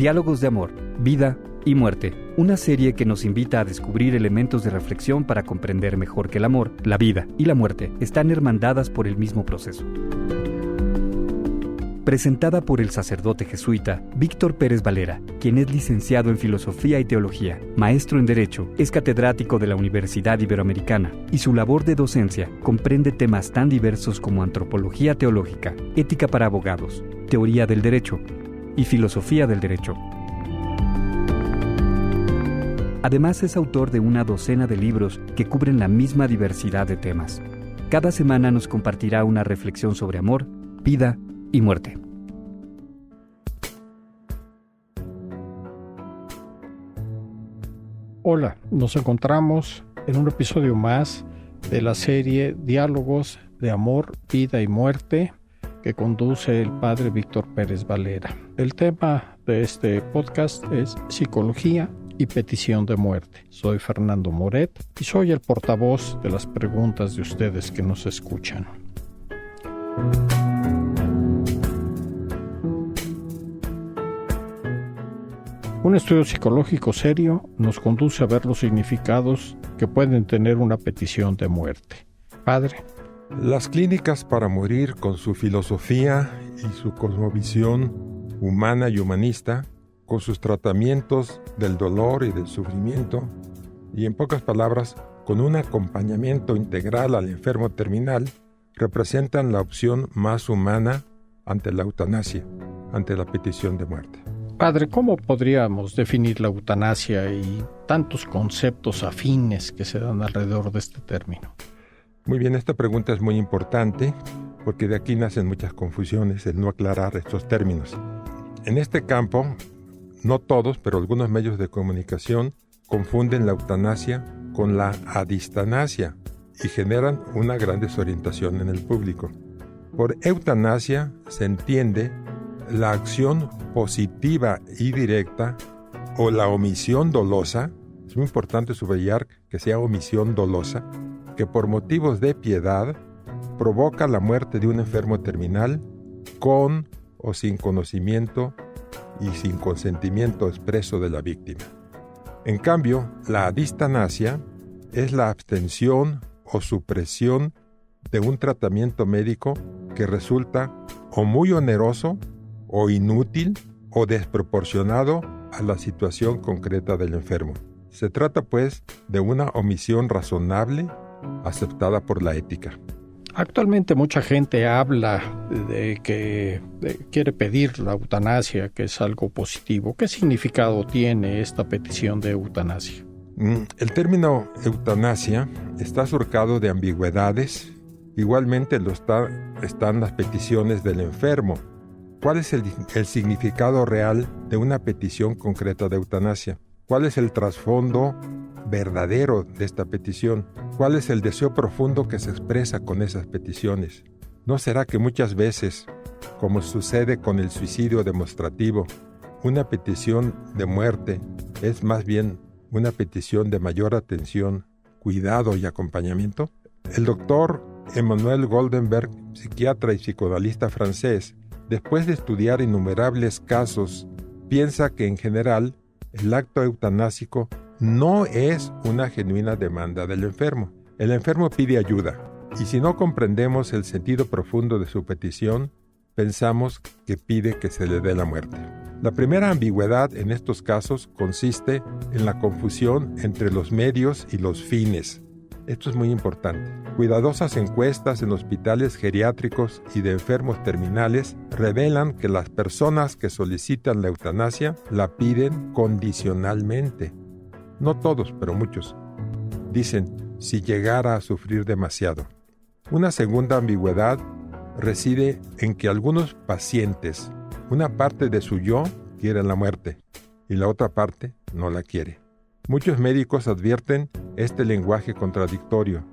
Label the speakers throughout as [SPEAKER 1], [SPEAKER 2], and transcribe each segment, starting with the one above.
[SPEAKER 1] Diálogos de amor, vida y muerte. Una serie que nos invita a descubrir elementos de reflexión para comprender mejor que el amor, la vida y la muerte están hermandadas por el mismo proceso. Presentada por el sacerdote jesuita Víctor Pérez Valera, quien es licenciado en Filosofía y Teología, maestro en Derecho, es catedrático de la Universidad Iberoamericana, y su labor de docencia comprende temas tan diversos como antropología teológica, ética para abogados, teoría del derecho y filosofía del derecho. Además, es autor de una docena de libros que cubren la misma diversidad de temas. Cada semana nos compartirá una reflexión sobre amor, vida y muerte.
[SPEAKER 2] Hola, nos encontramos en un episodio más de la serie Diálogos de Amor, Vida y Muerte que conduce el padre Víctor Pérez Valera. El tema de este podcast es psicología y petición de muerte. Soy Fernando Moret y soy el portavoz de las preguntas de ustedes que nos escuchan. Un estudio psicológico serio nos conduce a ver los significados que pueden tener una petición de muerte. Padre.
[SPEAKER 3] Las clínicas para morir, con su filosofía y su cosmovisión humana y humanista, con sus tratamientos del dolor y del sufrimiento, y en pocas palabras, con un acompañamiento integral al enfermo terminal, representan la opción más humana ante la eutanasia, ante la petición de muerte.
[SPEAKER 2] Padre, ¿cómo podríamos definir la eutanasia y tantos conceptos afines que se dan alrededor de este término?
[SPEAKER 3] Muy bien, esta pregunta es muy importante porque de aquí nacen muchas confusiones, el no aclarar estos términos. En este campo, no todos, pero algunos medios de comunicación confunden la eutanasia con la adistanasia y generan una gran desorientación en el público. Por eutanasia se entiende la acción positiva y directa o la omisión dolosa, es muy importante subrayar que sea omisión dolosa, que por motivos de piedad provoca la muerte de un enfermo terminal con o sin conocimiento y sin consentimiento expreso de la víctima. En cambio, la adistanasia es la abstención o supresión de un tratamiento médico que resulta o muy oneroso o inútil o desproporcionado a la situación concreta del enfermo. Se trata, pues, de una omisión razonable aceptada por la ética.
[SPEAKER 2] Actualmente mucha gente habla de que quiere pedir la eutanasia, que es algo positivo. ¿Qué significado tiene esta petición de eutanasia?
[SPEAKER 3] El término eutanasia está surcado de ambigüedades. Igualmente están las peticiones del enfermo. ¿Cuál es el significado real de una petición concreta de eutanasia? ¿Cuál es el trasfondo verdadero de esta petición? ¿Cuál es el deseo profundo que se expresa con esas peticiones? ¿No será que muchas veces, como sucede con el suicidio demostrativo, una petición de muerte es más bien una petición de mayor atención, cuidado y acompañamiento? El doctor Emmanuel Goldenberg, psiquiatra y psicoanalista francés, después de estudiar innumerables casos, piensa que en general el acto eutanásico no es una genuina demanda del enfermo. El enfermo pide ayuda, y si no comprendemos el sentido profundo de su petición, pensamos que pide que se le dé la muerte. La primera ambigüedad en estos casos consiste en la confusión entre los medios y los fines. Esto es muy importante. Cuidadosas encuestas en hospitales geriátricos y de enfermos terminales revelan que las personas que solicitan la eutanasia la piden condicionalmente. No todos, pero muchos. Dicen, si llegara a sufrir demasiado. Una segunda ambigüedad reside en que algunos pacientes, una parte de su yo quiere la muerte y la otra parte no la quiere. Muchos médicos advierten este lenguaje contradictorio.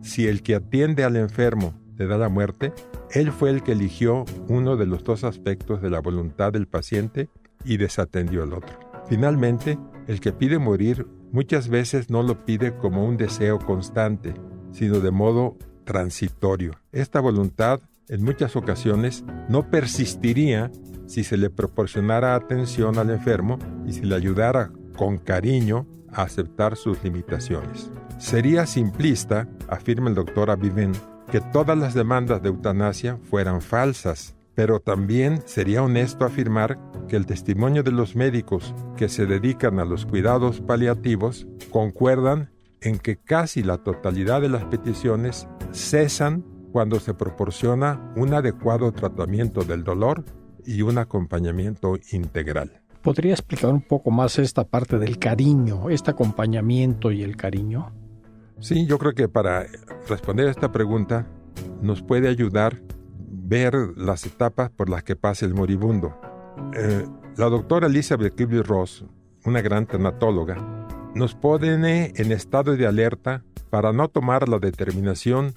[SPEAKER 3] Si el que atiende al enfermo le da la muerte, él fue el que eligió uno de los dos aspectos de la voluntad del paciente y desatendió el otro. Finalmente, el que pide morir muchas veces no lo pide como un deseo constante, sino de modo transitorio. Esta voluntad, en muchas ocasiones, no persistiría si se le proporcionara atención al enfermo y se le ayudara con cariño a aceptar sus limitaciones. Sería simplista, afirma el doctor Aviven, que todas las demandas de eutanasia fueran falsas, pero también sería honesto afirmar que el testimonio de los médicos que se dedican a los cuidados paliativos concuerdan en que casi la totalidad de las peticiones cesan cuando se proporciona un adecuado tratamiento del dolor y un acompañamiento integral.
[SPEAKER 2] ¿Podría explicar un poco más esta parte del cariño, este acompañamiento y el cariño?
[SPEAKER 3] Sí, yo creo que para responder a esta pregunta nos puede ayudar ver las etapas por las que pasa el moribundo. La doctora Elizabeth Kubler-Ross, una gran tanatóloga, nos pone en estado de alerta para no tomar la determinación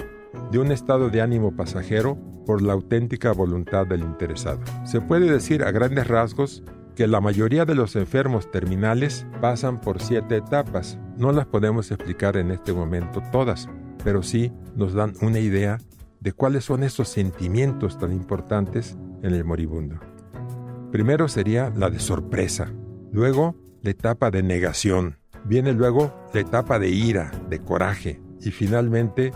[SPEAKER 3] de un estado de ánimo pasajero por la auténtica voluntad del interesado. Se puede decir a grandes rasgos que la mayoría de los enfermos terminales pasan por 7 etapas. No las podemos explicar en este momento todas, pero sí nos dan una idea de cuáles son esos sentimientos tan importantes en el moribundo. Primero sería la de sorpresa, luego la etapa de negación, viene luego la etapa de ira, de coraje, y finalmente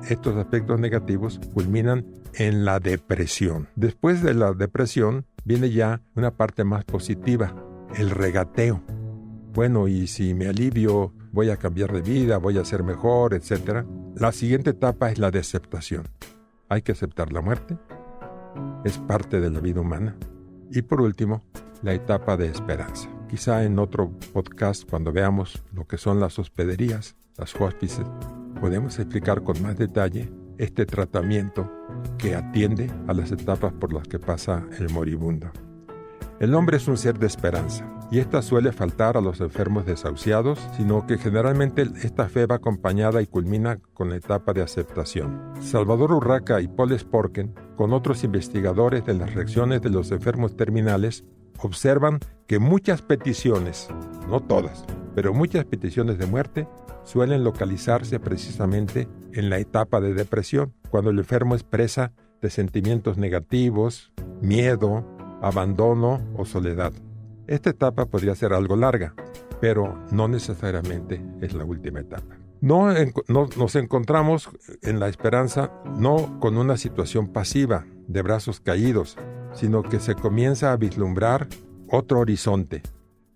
[SPEAKER 3] estos aspectos negativos culminan en la depresión. Después de la depresión viene ya una parte más positiva, el regateo. Bueno, y si me alivio, voy a cambiar de vida, voy a ser mejor, etc. La siguiente etapa es la de aceptación. Hay que aceptar la muerte, es parte de la vida humana. Y por último, la etapa de esperanza. Quizá en otro podcast, cuando veamos lo que son las hospederías, las hospices, podemos explicar con más detalle este tratamiento que atiende a las etapas por las que pasa el moribundo. El hombre es un ser de esperanza, y esta suele faltar a los enfermos desahuciados, sino que generalmente esta fe va acompañada y culmina con la etapa de aceptación. Salvador Urraca y Paul Sporken, con otros investigadores de las reacciones de los enfermos terminales, observan que muchas peticiones, no todas, pero muchas peticiones de muerte suelen localizarse precisamente en la etapa de depresión, cuando el enfermo expresa de sentimientos negativos, miedo, abandono o soledad. Esta etapa podría ser algo larga, pero no necesariamente es la última etapa. No nos encontramos en la esperanza no con una situación pasiva, de brazos caídos, sino que se comienza a vislumbrar otro horizonte.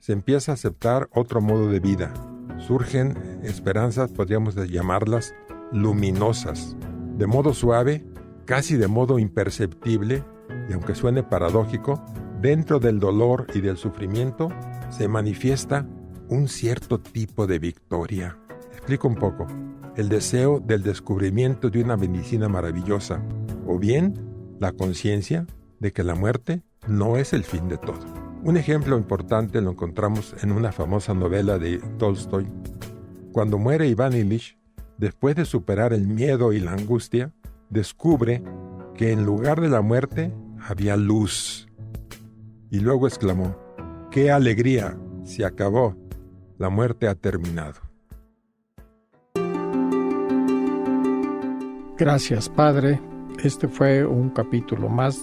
[SPEAKER 3] Se empieza a aceptar otro modo de vida. Surgen esperanzas, podríamos llamarlas luminosas, de modo suave, casi de modo imperceptible, y aunque suene paradójico, dentro del dolor y del sufrimiento se manifiesta un cierto tipo de victoria. Explico un poco. El deseo del descubrimiento de una medicina maravillosa, o bien la conciencia de que la muerte no es el fin de todo. Un ejemplo importante lo encontramos en una famosa novela de Tolstoy. Cuando muere Iván Ilich, después de superar el miedo y la angustia, descubre que en lugar de la muerte había luz. Y luego exclamó: ¡qué alegría! Se acabó. La muerte ha terminado.
[SPEAKER 2] Gracias, Padre. Este fue un capítulo más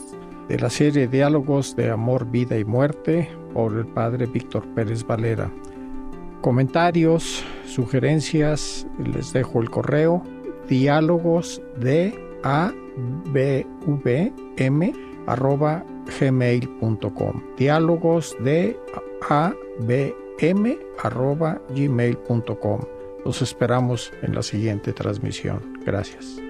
[SPEAKER 2] de la serie Diálogos de Amor, Vida y Muerte por el Padre Víctor Pérez Valera. Comentarios, sugerencias, les dejo el correo dialogosdeabvm@gmail.com dialogosdeabm@gmail.com. Los esperamos en la siguiente transmisión. Gracias.